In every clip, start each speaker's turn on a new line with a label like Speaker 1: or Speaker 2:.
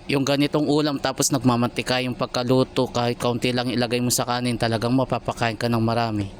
Speaker 1: Yung ganitong ulam tapos nagmamantika yung pagkaluto, kahit kaunti lang ilagay mo sa kanin, talagang mapapakain ka ng marami.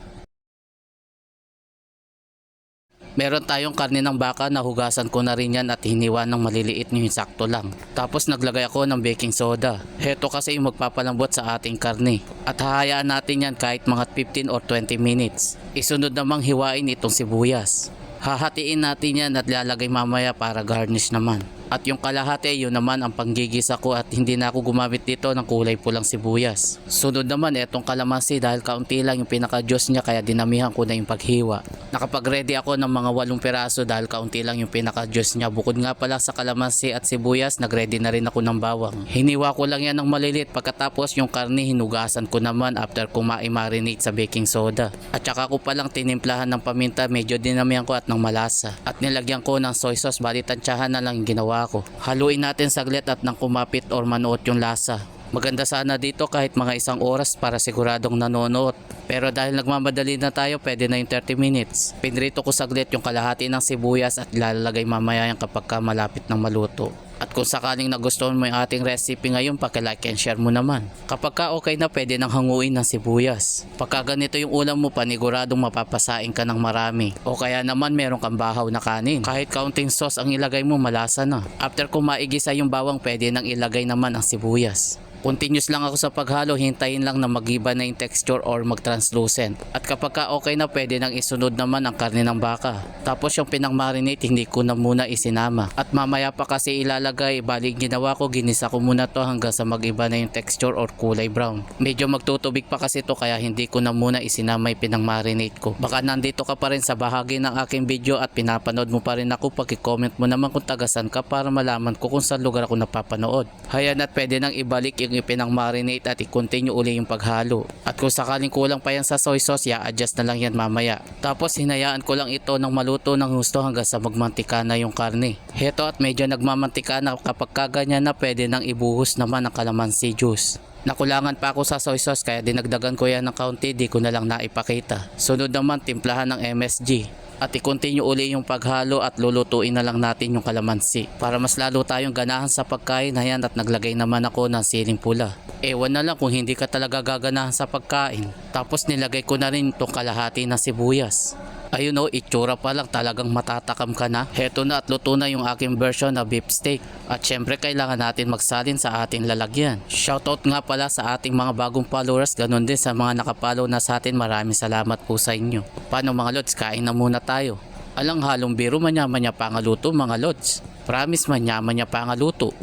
Speaker 1: Meron tayong karne ng baka na hugasan ko na rin yan at hiniwa ng maliliit yung sakto lang. Tapos naglagay ako ng baking soda. Heto kasi yung magpapalambot sa ating karne. At hahayaan natin yan kahit mga 15 or 20 minutes. Isunod namang hiwain itong sibuyas. Hahatiin natin yan at lalagay mamaya para garnish naman. At yung kalahati, yun naman ang panggigisa ko at hindi na ako gumamit dito ng kulay pulang sibuyas. Sunod naman itong kalamansi dahil kaunti lang yung pinaka-juice niya kaya dinamihan ko na yung paghiwa. Nakapag-ready ako ng mga 8 piraso dahil kaunti lang yung pinaka-juice niya. Bukod nga pala sa kalamansi at sibuyas, nag-ready na rin ako ng bawang. Hiniwa ko lang yan ng malilit, pagkatapos yung karne hinugasan ko naman after ko ma-marinate sa baking soda. At saka ko palang tinimplahan ng paminta, medyo dinamihan ko at ng malasa. At nilagyan ko ng soy sauce, bali tansyahan na lang yung ginawa ko. Haluin natin saglit at nang kumapit or manuot yung lasa. Maganda sana dito kahit mga 1 oras para siguradong nanonood. Pero dahil nagmamadali na tayo, pwede na yung 30 minutes. Pinrito ko saglit yung kalahati ng sibuyas at lalagay mamaya yan kapag malapit ng maluto. At kung sakaling nagustuhan mo yung ating recipe ngayon, paki-like and share mo naman. Kapag okay na, pwede nang hanguin ng sibuyas. Pagka ganito yung ulam mo, paniguradong mapapasain ka ng marami. O kaya naman meron kang bahaw na kanin. Kahit kaunting sauce ang ilagay mo, malasa na. After kung maigisa yung bawang, pwede nang ilagay naman ang sibuyas. Continuous lang ako sa paghalo, hintayin lang na magiba na yung texture or mag-translucent. At kapag okay na, pwede nang isunod naman ang karne ng baka. Tapos yung pinang-marinate, hindi ko na muna isinama. At mamaya pa kasi ilalagay, bali ginawa ko, ginisa ko muna to hanggang sa magiba na yung texture or kulay brown. Medyo magtutubig pa kasi to kaya hindi ko na muna isinama yung pinang-marinate ko. Baka nandito ka pa rin sa bahagi ng aking video at pinapanood mo pa rin ako, paki-comment mo naman kung tagasan ka para malaman ko kung saan lugar ako napapanood. Hayan at pwede nang ibalik yung ipinang-marinate at i-continue uli yung paghalo. At kung sakaling kulang pa yan sa soy sauce, i-adjust na lang yan mamaya. Tapos hinayaan ko lang ito ng maluto ng gusto hanggang sa magmantika na yung karne. Heto at medyo nagmamantika na, kapag kaganyan na pwede nang ibuhos naman ang calamansi juice. Nakulangan pa ako sa soy sauce kaya dinagdagan ko yan ng kaunti, di ko na lang naipakita. Sunod naman timplahan ng MSG. At i-continue uli yung paghalo at lulutuin na lang natin yung kalamansi. Para mas lalo tayong ganahan sa pagkain, hayan at naglagay naman ako ng siling pula. Ewan na lang kung hindi ka talaga gaganahan sa pagkain. Tapos nilagay ko na rin itong kalahati na sibuyas. Ayun o, itsura pa lang talagang matatakam ka na. Heto na at luto na yung aking version na beef steak. At syempre kailangan natin magsalin sa ating lalagyan. Shoutout nga pala sa ating mga bagong followers, ganun din sa mga nakapollow na sa atin. Maraming salamat po sa inyo. Paano mga lods, kain na muna tayo. Alang halong biro, manya-manya pangaluto mga lods. Promise, manya-manya pangaluto.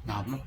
Speaker 1: Namo.